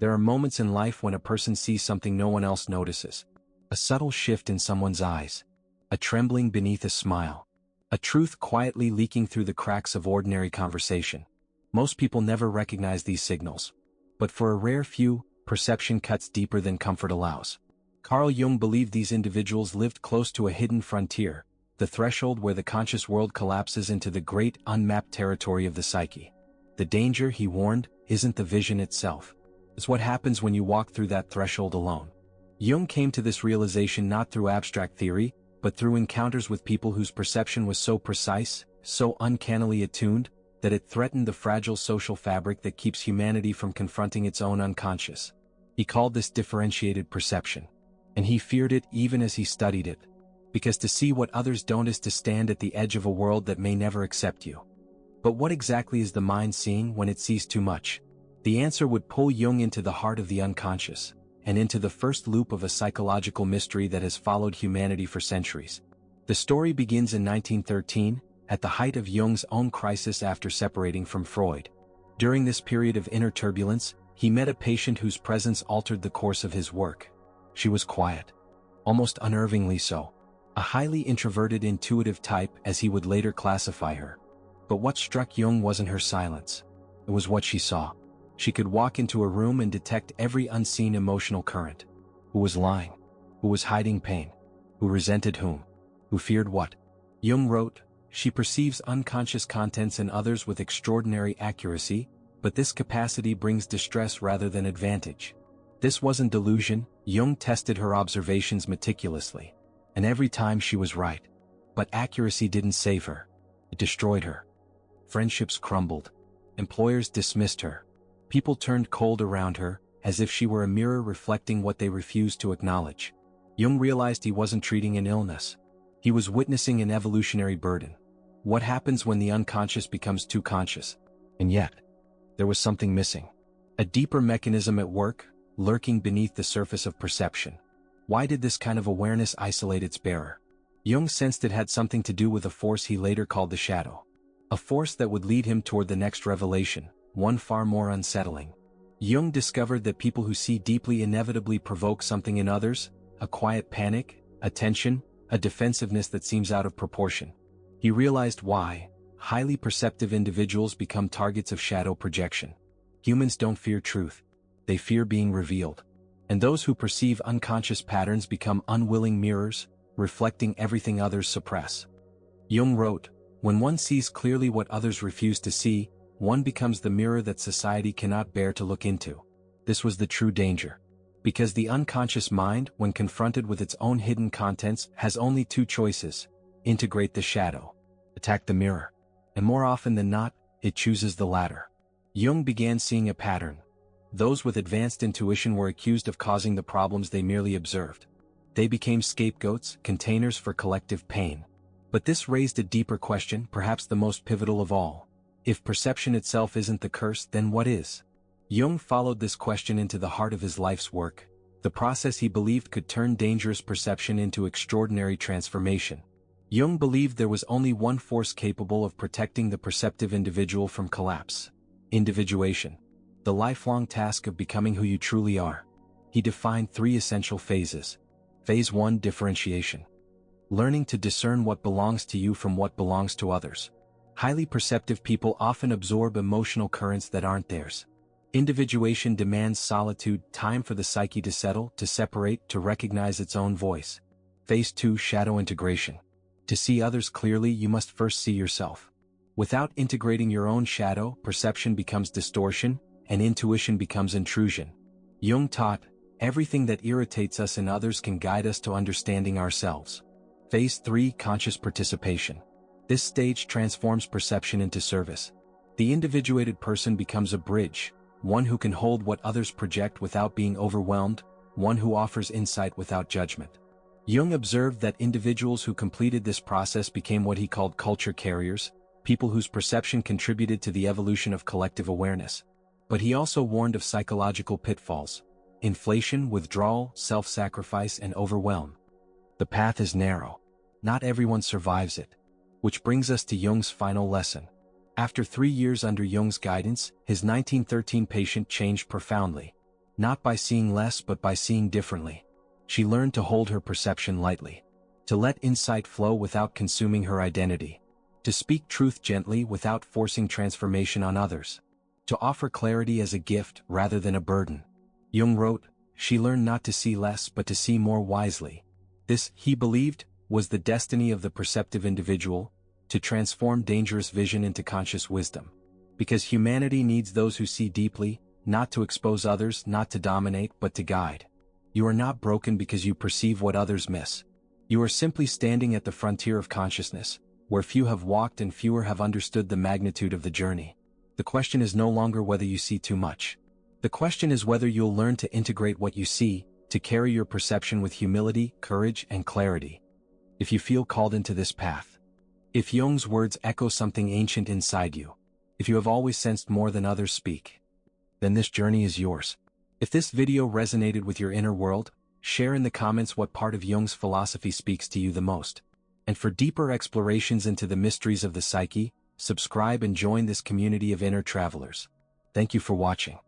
There are moments in life when a person sees something no one else notices. A subtle shift in someone's eyes. A trembling beneath a smile. A truth quietly leaking through the cracks of ordinary conversation. Most people never recognize these signals. But for a rare few, perception cuts deeper than comfort allows. Carl Jung believed these individuals lived close to a hidden frontier, the threshold where the conscious world collapses into the great unmapped territory of the psyche. The danger, he warned, isn't the vision itself. It's what happens when you walk through that threshold alone. Jung came to this realization not through abstract theory, but through encounters with people whose perception was so precise, so uncannily attuned, that it threatened the fragile social fabric that keeps humanity from confronting its own unconscious. He called this differentiated perception. And he feared it even as he studied it. Because to see what others don't is to stand at the edge of a world that may never accept you. But what exactly is the mind seeing when it sees too much? The answer would pull Jung into the heart of the unconscious, and into the first loop of a psychological mystery that has followed humanity for centuries. The story begins in 1913, at the height of Jung's own crisis after separating from Freud. During this period of inner turbulence, he met a patient whose presence altered the course of his work. She was quiet. Almost unnervingly so. A highly introverted intuitive type, as he would later classify her. But what struck Jung wasn't her silence. It was what she saw. She could walk into a room and detect every unseen emotional current. Who was lying? Who was hiding pain? Who resented whom? Who feared what? Jung wrote, "She perceives unconscious contents in others with extraordinary accuracy, but this capacity brings distress rather than advantage." This wasn't delusion. Jung tested her observations meticulously. And every time she was right. But accuracy didn't save her. It destroyed her. Friendships crumbled. Employers dismissed her. People turned cold around her, as if she were a mirror reflecting what they refused to acknowledge. Jung realized he wasn't treating an illness. He was witnessing an evolutionary burden. What happens when the unconscious becomes too conscious? And yet, there was something missing. A deeper mechanism at work, lurking beneath the surface of perception. Why did this kind of awareness isolate its bearer? Jung sensed it had something to do with a force he later called the shadow. A force that would lead him toward the next revelation, one far more unsettling. Jung discovered that people who see deeply inevitably provoke something in others, a quiet panic, a tension, a defensiveness that seems out of proportion. He realized why. Highly perceptive individuals become targets of shadow projection. Humans don't fear truth. They fear being revealed. And those who perceive unconscious patterns become unwilling mirrors, reflecting everything others suppress. Jung wrote, "When one sees clearly what others refuse to see, one becomes the mirror that society cannot bear to look into." This was the true danger. Because the unconscious mind, when confronted with its own hidden contents, has only two choices: integrate the shadow, attack the mirror. And more often than not, it chooses the latter. Jung began seeing a pattern. Those with advanced intuition were accused of causing the problems they merely observed. They became scapegoats, containers for collective pain. But this raised a deeper question, perhaps the most pivotal of all. If perception itself isn't the curse, then what is? Jung followed this question into the heart of his life's work, the process he believed could turn dangerous perception into extraordinary transformation. Jung believed there was only one force capable of protecting the perceptive individual from collapse: individuation. The lifelong task of becoming who you truly are. He defined three essential phases. Phase 1: differentiation. Learning to discern what belongs to you from what belongs to others. Highly perceptive people often absorb emotional currents that aren't theirs. Individuation demands solitude, time for the psyche to settle, to separate, to recognize its own voice. Phase 2: shadow integration. To see others clearly, you must first see yourself. Without integrating your own shadow, perception becomes distortion, and intuition becomes intrusion. Jung taught, everything that irritates us in others can guide us to understanding ourselves. Phase 3: conscious participation. This stage transforms perception into service. The individuated person becomes a bridge, one who can hold what others project without being overwhelmed, one who offers insight without judgment. Jung observed that individuals who completed this process became what he called culture carriers, people whose perception contributed to the evolution of collective awareness. But he also warned of psychological pitfalls: inflation, withdrawal, self-sacrifice, and overwhelm. The path is narrow. Not everyone survives it. Which brings us to Jung's final lesson. After 3 years under Jung's guidance, his 1913 patient changed profoundly. not by seeing less but by seeing differently. She learned to hold her perception lightly, to let insight flow without consuming her identity, to speak truth gently without forcing transformation on others, to offer clarity as a gift rather than a burden. Jung wrote, she learned not to see less but to see more wisely. This, he believed, was the destiny of the perceptive individual, to transform dangerous vision into conscious wisdom. Because humanity needs those who see deeply, not to expose others, not to dominate, but to guide. You are not broken because you perceive what others miss. You are simply standing at the frontier of consciousness, where few have walked and fewer have understood the magnitude of the journey. The question is no longer whether you see too much. The question is whether you'll learn to integrate what you see, to carry your perception with humility, courage, and clarity. If you feel called into this path, if Jung's words echo something ancient inside you, if you have always sensed more than others speak, then this journey is yours. If this video resonated with your inner world, share in the comments what part of Jung's philosophy speaks to you the most. And for deeper explorations into the mysteries of the psyche, subscribe and join this community of inner travelers. Thank you for watching.